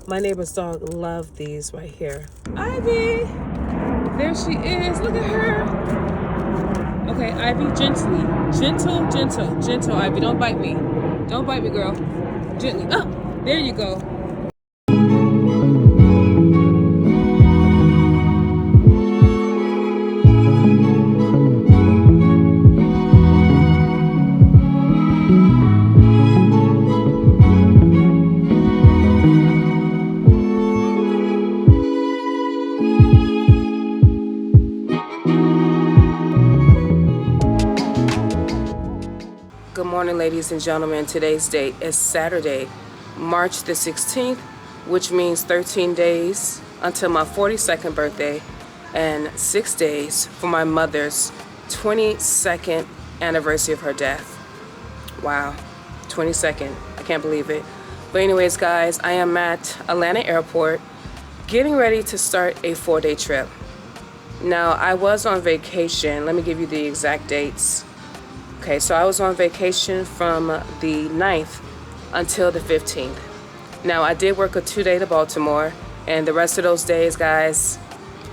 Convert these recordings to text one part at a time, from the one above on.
My neighbor's dog loved these right here. Ivy! There she is. Look at her. Okay, Ivy, gently. Gentle, Ivy. Don't bite me. Don't bite me, girl. Gently. Oh, there you go. Good morning, ladies and gentlemen. Today's date is Saturday, March the 16th, which means 13 days until my 42nd birthday and 6 days for my mother's 22nd anniversary of her death. Wow, 22nd. I can't believe it. But anyways, guys, I am at Atlanta Airport getting ready to start a 4-day trip. Now, I was on vacation. Let me give you the exact dates. Okay, so I was on vacation from the 9th until the 15th. Now, I did work a 2-day to Baltimore, and the rest of those days, guys,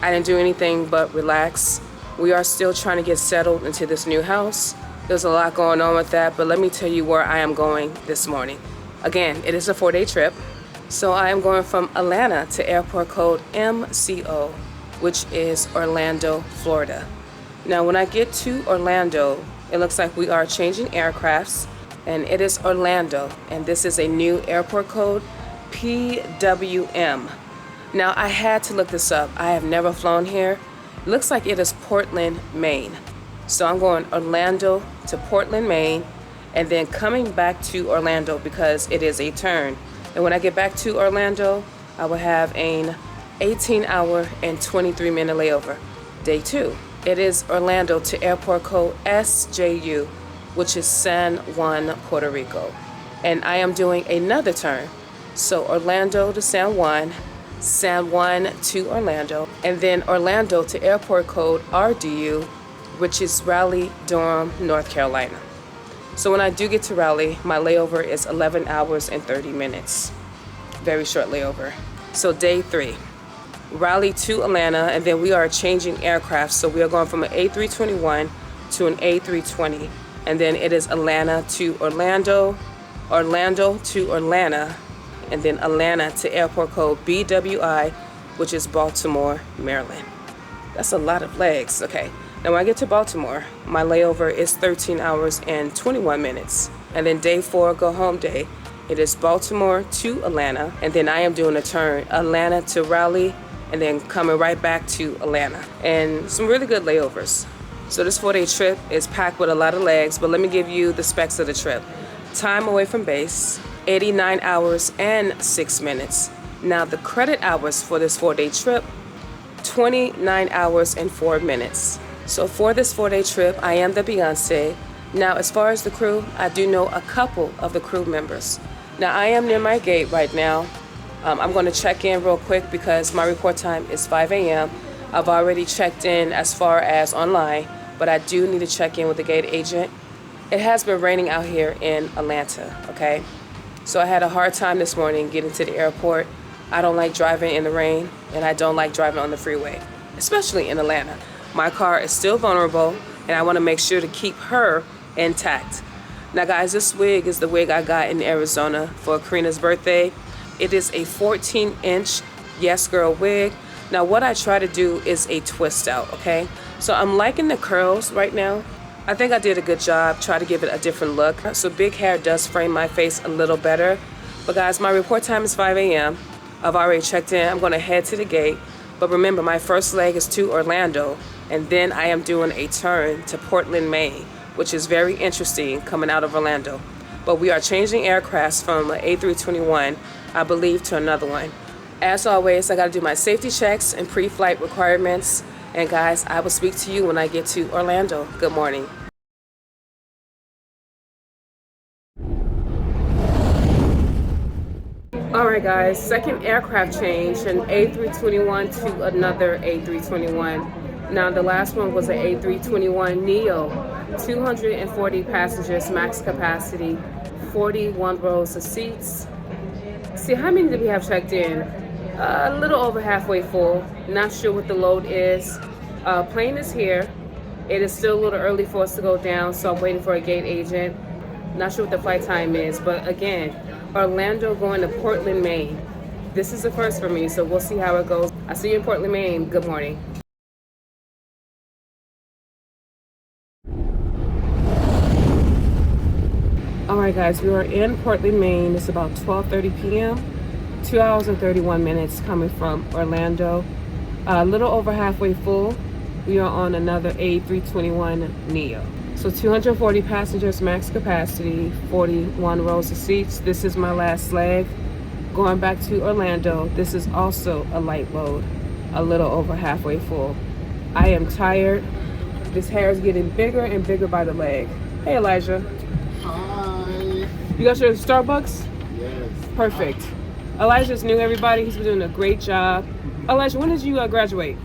I didn't do anything but relax. We are still trying to get settled into this new house. There's a lot going on with that, but let me tell you where I am going this morning. Again, it is a 4-day trip. So I am going from Atlanta to airport code MCO, which is Orlando, Florida. Now, when I get to Orlando, it looks like we are changing aircrafts, and it is Orlando, and this is a new airport code, PWM. Now, I had to look this up. I have never flown here. It looks like it is Portland, Maine. So I'm going Orlando to Portland, Maine, and then coming back to Orlando because it is a turn. And when I get back to Orlando, I will have an 18-hour and 23-minute layover. Day 2. It is Orlando to airport code SJU, which is San Juan, Puerto Rico. And I am doing another turn. So Orlando to San Juan to Orlando, and then Orlando to airport code RDU, which is Raleigh-Durham, North Carolina. So when I do get to Raleigh, my layover is 11 hours and 30 minutes. Very short layover. So day 3. Raleigh to Atlanta, and then we are changing aircraft. So we are going from an A321 to an A320, and then it is Atlanta to Orlando, Orlando to Atlanta, and then Atlanta to airport code BWI, which is Baltimore, Maryland. That's a lot of legs. Okay, now when I get to Baltimore, my layover is 13 hours and 21 minutes, and then day 4, go home day. It is Baltimore to Atlanta, and then I am doing a turn, Atlanta to Raleigh, and then coming right back to Atlanta. And some really good layovers. So this 4-day trip is packed with a lot of legs, but let me give you the specs of the trip. Time away from base, 89 hours and 6 minutes. Now the credit hours for this 4-day trip, 29 hours and 4 minutes. So for this 4-day trip, I am the Beyonce. Now as far as the crew, I do know a couple of the crew members. Now I am near my gate right now. I'm going to check in real quick because my report time is 5 a.m. I've already checked in as far as online, but I do need to check in with the gate agent. It has been raining out here in Atlanta, okay? So I had a hard time this morning getting to the airport. I don't like driving in the rain, and I don't like driving on the freeway, especially in Atlanta. My car is still vulnerable, and I want to make sure to keep her intact. Now, guys, this wig is the wig I got in Arizona for Karina's birthday. It is a 14-inch Yes Girl wig. Now what I try to do is a twist out, okay? So I'm liking the curls right now. I think I did a good job, try to give it a different look. So big hair does frame my face a little better. But guys, my report time is 5 a.m. I've already checked in. I'm gonna head to the gate. But remember, my first leg is to Orlando, and then I am doing a turn to Portland, Maine, which is very interesting coming out of Orlando. But we are changing aircrafts from an A321, I believe, to another one. As always, I got to do my safety checks and pre-flight requirements. And guys, I will speak to you when I get to Orlando. Good morning. All right, guys, second aircraft change, an A321 to another A321. Now, the last one was an A321 Neo, 240 passengers, max capacity, 41 rows of seats see, how many did we have checked in? A little over halfway full. Not sure what the load is. Plane is here. It is still a little early for us to go down, so I'm waiting for a gate agent. Not sure what the flight time is, but again, Orlando going to Portland, Maine. This is the first for me, so we'll see how it goes. I'll see you in Portland, Maine. Good morning. All right, guys, we are in Portland, Maine. It's about 12:30 p.m. 2 hours and 31 minutes coming from Orlando. A little over halfway full. We are on another A321 Neo. So 240 passengers max capacity, 41 rows of seats. This is my last leg. Going back to Orlando, this is also a light load, a little over halfway full. I am tired. This hair is getting bigger and bigger by the leg. Hey, Elijah. Hi. You got your Starbucks? Yes. Perfect. Elijah's new, everybody. He's been doing a great job. Elijah, when did you graduate?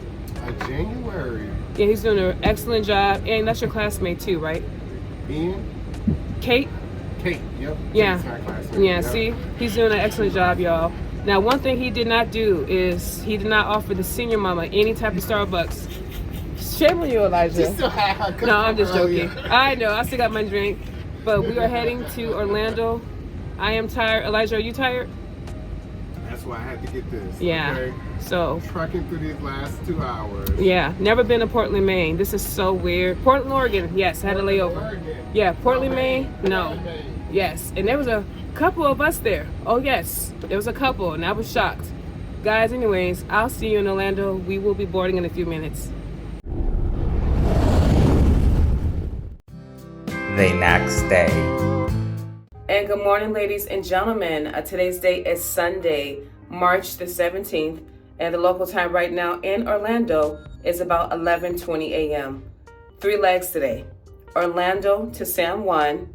January. Yeah, he's doing an excellent job. And that's your classmate too, right? Deann? Kate? Kate, yep. Yeah. Kate's my classmate. Yeah, Yep. see? He's doing an excellent job, y'all. Now, one thing he did not do is he did not offer the senior mama any type of Starbucks. Shame on you, Elijah. She still had her cup No, I'm just earlier. joking. I know, I still got my drink. But we are heading to Orlando. I am tired. Elijah, are you tired? That's why I had to get this. Yeah. Okay? So, Trucking through these last 2 hours. yeah, never been to Portland, Maine. This is so weird. Portland, Oregon, yes, had a layover. Oregon. Yeah, Portland, Maine, no. Portland, Maine. Yes, and there was a couple of us there. Oh yes, there was a couple, and I was shocked. Guys, anyways, I'll see you in Orlando. We will be boarding in a few minutes. The next day. And good morning, ladies and gentlemen. Today's date is Sunday, March the 17th, and the local time right now in Orlando is about 11:20 a.m. 3 legs today. Orlando to San Juan.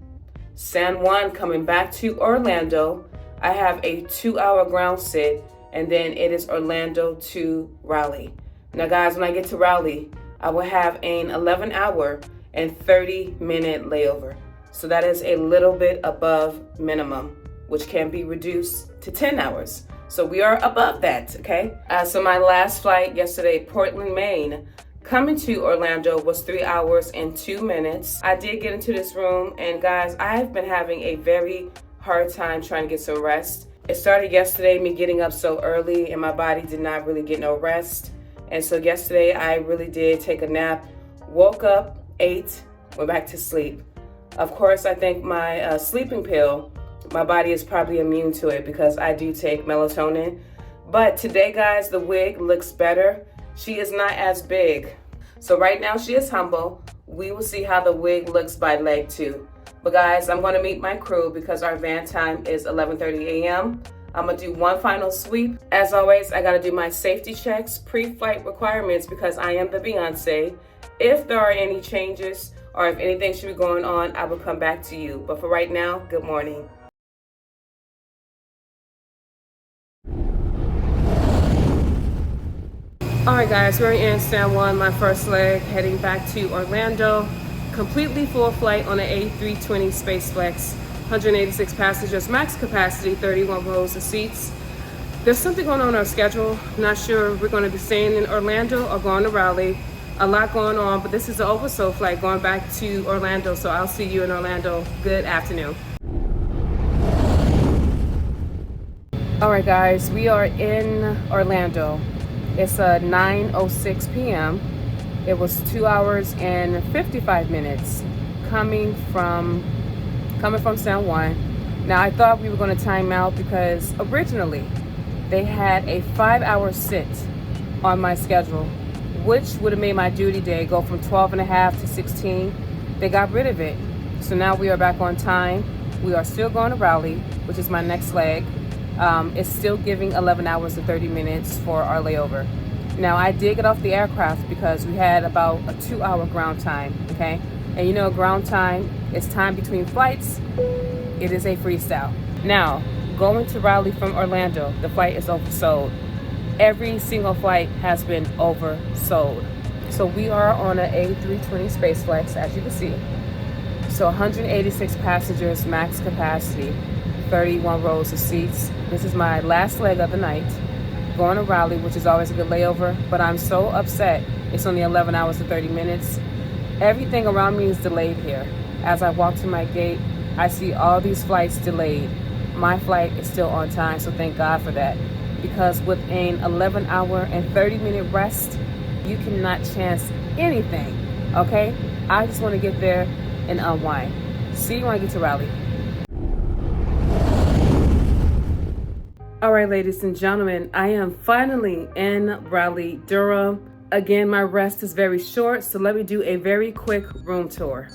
San Juan coming back to Orlando. I have a 2-hour ground sit, and then it is Orlando to Raleigh. Now, guys, when I get to Raleigh, I will have an 11-hour and 30-minute layover. So that is a little bit above minimum, which can be reduced to 10 hours. So we are above that, okay? So my last flight yesterday, Portland, Maine, coming to Orlando was 3 hours and 2 minutes. I did get into this room, and guys, I've been having a very hard time trying to get some rest. It started yesterday, me getting up so early, and my body did not really get no rest. And so yesterday, I really did take a nap, woke up, ate, went back to sleep. Of course, I think my sleeping pill, my body is probably immune to it because I do take melatonin. But today, guys, the wig looks better. She is not as big. So right now she is humble. We will see how the wig looks by leg 2. But guys, I'm going to meet my crew because our van time is 11:30 a.m. I'm going to do one final sweep. As always, I got to do my safety checks, pre-flight requirements because I am the Beyonce. If there are any changes or if anything should be going on, I will come back to you. But for right now, good morning. All right, guys, we're in San Juan, my first leg, heading back to Orlando. Completely full flight on an A320 SpaceFlex, 186 passengers, max capacity, 31 rows of seats. There's something going on our schedule. Not sure if we're going to be staying in Orlando or going to Raleigh. A lot going on, but this is the oversoul flight going back to Orlando, so I'll see you in Orlando. Good afternoon. All right, guys, we are in Orlando. It's 9:06 p.m. It was 2 hours and 55 minutes coming from San Juan. Now, I thought we were going to time out because originally they had a 5-hour sit on my schedule, which would have made my duty day go from 12 and a half to 16. They got rid of it. So now we are back on time. We are still going to Raleigh, which is my next leg. It's still giving 11 hours and 30 minutes for our layover. Now, I did get off the aircraft because we had about a 2-hour ground time, okay? And you know, ground time is time between flights. It is a freestyle. Now, going to Raleigh from Orlando, the flight is oversold. Every single flight has been oversold. So we are on an A320 SpaceFlex, as you can see. So 186 passengers, max capacity, 31 rows of seats. This is my last leg of the night, going to Raleigh, which is always a good layover, but I'm so upset. It's only 11 hours and 30 minutes. Everything around me is delayed here. As I walk to my gate, I see all these flights delayed. My flight is still on time, so thank God for that. Because with an 11-hour and 30-minute rest, you cannot chance anything, okay? I just want to get there and unwind. See you when I get to Raleigh. All right, ladies and gentlemen, I am finally in Raleigh-Durham. Again, my rest is very short, so let me do a very quick room tour.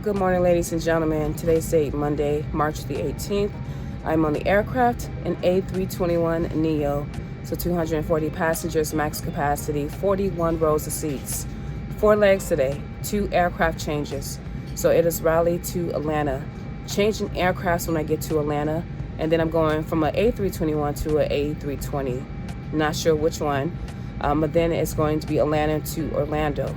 Good morning, ladies and gentlemen. Today's date, Monday, March the 18th. I'm on the aircraft, an A321 Neo. So 240 passengers, max capacity, 41 rows of seats. 4 legs today, 2 aircraft changes. So it is Raleigh to Atlanta. Changing aircrafts when I get to Atlanta, and then I'm going from an A321 to an A320. Not sure which one, but then it's going to be Atlanta to Orlando.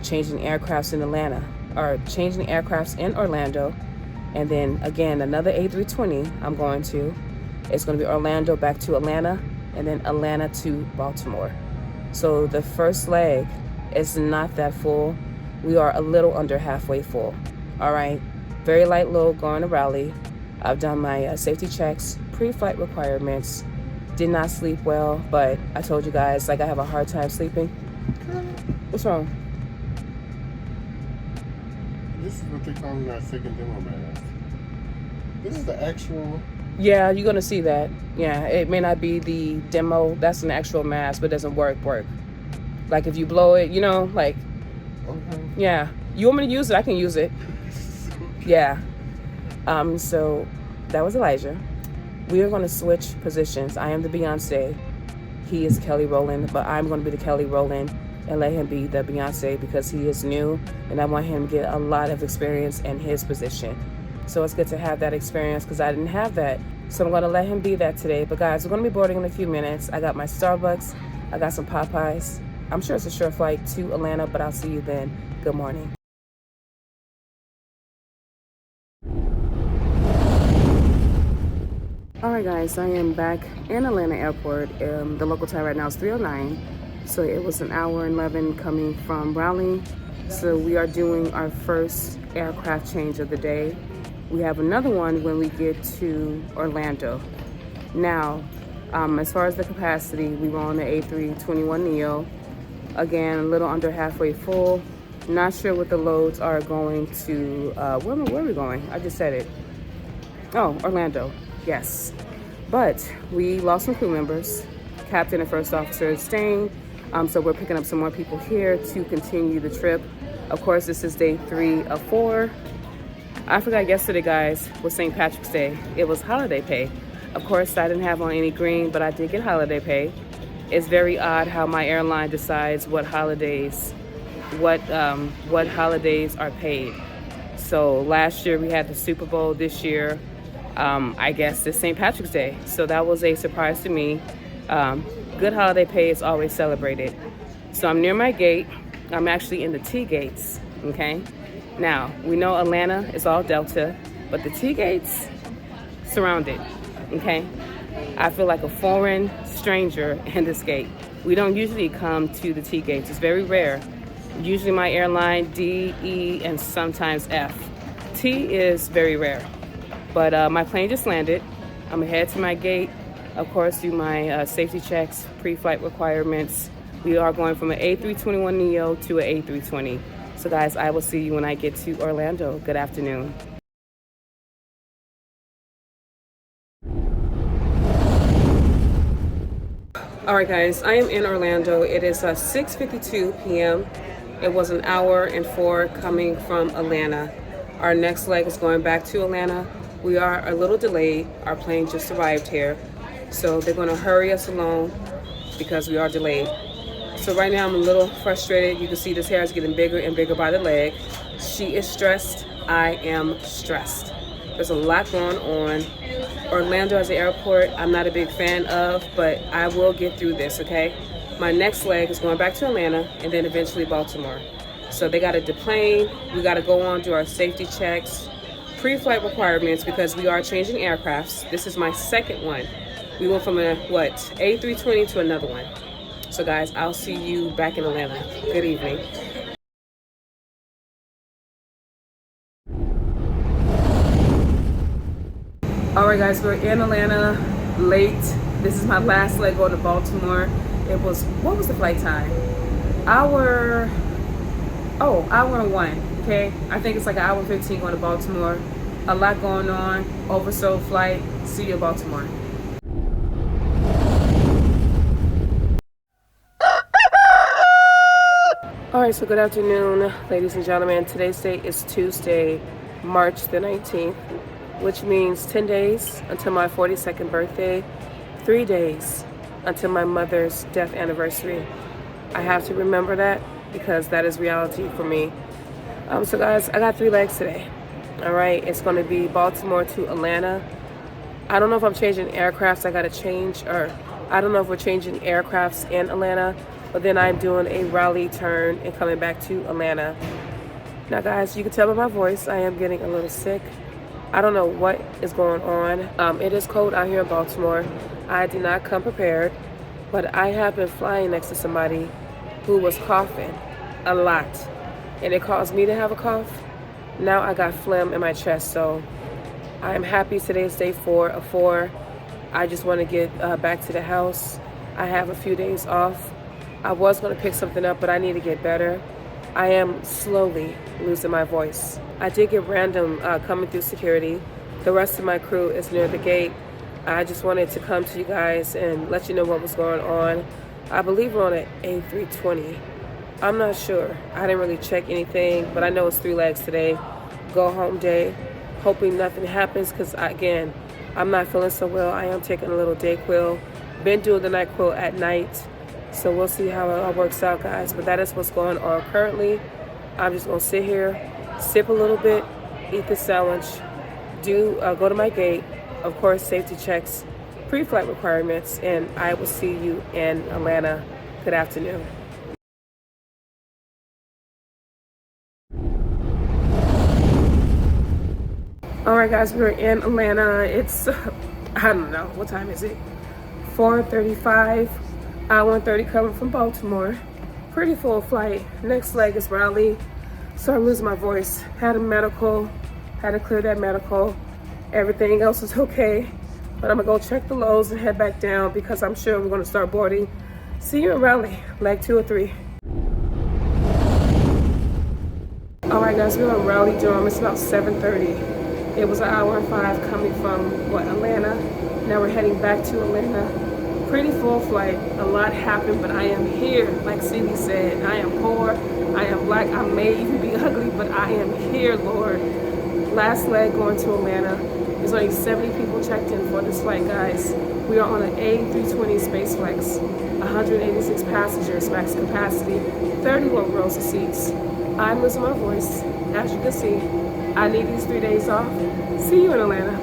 Changing aircrafts in Atlanta. Or changing aircrafts in Orlando, and then again another A320 I'm going to. It's going to be Orlando back to Atlanta, and then Atlanta to Baltimore. So the first leg is not that full. We are a little under halfway full. All right, very light load going to Raleigh. I've done my safety checks, pre-flight requirements. Did not sleep well, but I told you guys, like, I have a hard time sleeping. What's wrong? This is what they call in our second demo mask. This is the actual. Yeah, you're gonna see that. Yeah, it may not be the demo. That's an actual mask, but it doesn't work. Like if you blow it, you know, like. Okay. Yeah. You want me to use it? I can use it. Yeah. So that was Elijah. We are gonna switch positions. I am the Beyonce. He is Kelly Rowland, but I'm gonna be the Kelly Rowland and let him be the Beyonce because he is new and I want him to get a lot of experience in his position. So it's good to have that experience because I didn't have that. So I'm gonna let him be that today. But guys, we're gonna be boarding in a few minutes. I got my Starbucks, I got some Popeyes. I'm sure it's a short flight to Atlanta, but I'll see you then. Good morning. All right, guys, I am back in Atlanta Airport. The local time right now is 3:09. So it was an hour and 11 coming from Raleigh. So we are doing our first aircraft change of the day. We have another one when we get to Orlando. Now, as far as the capacity, we were on the A321neo. Again, a little under halfway full. Not sure what the loads are going to, where are we going? I just said it. Oh, Orlando, yes. But we lost some crew members. Captain and first officer is staying. So we're picking up some more people here to continue the trip. Of course, this is day 3 of 4. I forgot yesterday, guys, was St. Patrick's Day. It was holiday pay. Of course, I didn't have on any green, but I did get holiday pay. It's very odd how my airline decides what holidays are paid. So last year we had the Super Bowl. This year, I guess it's St. Patrick's Day. So that was a surprise to me. Good holiday pay is always celebrated. So I'm near my gate. I'm actually in the T gates, okay? Now, we know Atlanta is all Delta, but the T gates surrounded, okay? I feel like a foreign stranger in this gate. We don't usually come to the T gates. It's very rare. Usually my airline, D, E, and sometimes F. T is very rare. But my plane just landed. I'm gonna head to my gate. Of course, do my safety checks, pre-flight requirements. We are going from an A321neo to an A320. So guys, I will see you when I get to Orlando. Good afternoon. All right, guys, I am in Orlando. It is 6:52 p.m. It was an hour and 4 coming from Atlanta. Our next leg is going back to Atlanta. We are a little delayed. Our plane just arrived here. So they're gonna hurry us along because we are delayed. So right now I'm a little frustrated. You can see this hair is getting bigger and bigger by the leg. She is stressed. I am stressed. There's a lot going on. Orlando as an airport, I'm not a big fan of, but I will get through this, okay? My next leg is going back to Atlanta and then eventually Baltimore. So they gotta deplane. We gotta go on, do our safety checks, pre-flight requirements because we are changing aircrafts. This is my second one. We went from a, A320 to another one. So guys, I'll see you back in Atlanta. Good evening. All right, guys, we're in Atlanta, late. This is my last leg going to Baltimore. It was, what was the flight time? Hour and 1, okay? I think it's like an hour and 15 going to Baltimore. A lot going on, oversold flight. See you in Baltimore. All right, so good afternoon, ladies and gentlemen. Today's date is Tuesday, March the 19th, which means 10 days until my 42nd birthday, 3 days until my mother's death anniversary. I have to remember that because that is reality for me. So guys, I got 3 legs today. All right, it's gonna be Baltimore to Atlanta. I don't know if I'm changing aircrafts. I gotta change, or I don't know if we're changing aircrafts in Atlanta, but then I'm doing a Raleigh turn and coming back to Atlanta. Now guys, you can tell by my voice, I am getting a little sick. I don't know what is going on. It is cold out here in Baltimore. I did not come prepared, but I have been flying next to somebody who was coughing a lot. and it caused me to have a cough. Now I got phlegm in my chest, so I am happy today is day 4 of 4. I just want to get back to the house. I have a few days off. I was going to pick something up, but I need to get better. I am slowly losing my voice. I did get random coming through security. The rest of my crew is near the gate. I just wanted to come to you guys and let you know what was going on. I believe we're on an A320. I'm not sure. I didn't really check anything, but I know it's 3 legs today. Go home day. Hoping nothing happens because, again, I'm not feeling so well. I am taking a little Dayquil. Been doing the NyQuil at night. So we'll see how it all works out, guys. But that is what's going on currently. I'm just going to sit here, sip a little bit, eat the sandwich, go to my gate. Of course, safety checks, pre-flight requirements, and I will see you in Atlanta. Good afternoon. All right, guys, we're in Atlanta. It's, I don't know, what time is it? 4:35, hour and 30 coming from Baltimore. Pretty full flight. Next leg is Raleigh, so I'm losing my voice. Had a medical, had to clear that medical. Everything else is okay, but I'm gonna go check the lows and head back down because I'm sure we're gonna start boarding. See you in Raleigh, leg 2 or 3. All right, guys, we're on Raleigh-Durham. It's about 7:30. It was an hour and 5 coming from, Atlanta. Now we're heading back to Atlanta. Pretty full flight. A lot happened, but I am here. Like Cindy said, I am poor, I am black, I may even be ugly, but I am here, Lord. Last leg going to Atlanta. There's only 70 people checked in for this flight, guys. We are on an A320 SpaceFlex. 186 passengers, max capacity, 31 rows of seats. I'm losing my voice. As you can see, I need these 3 days off. See you in Atlanta.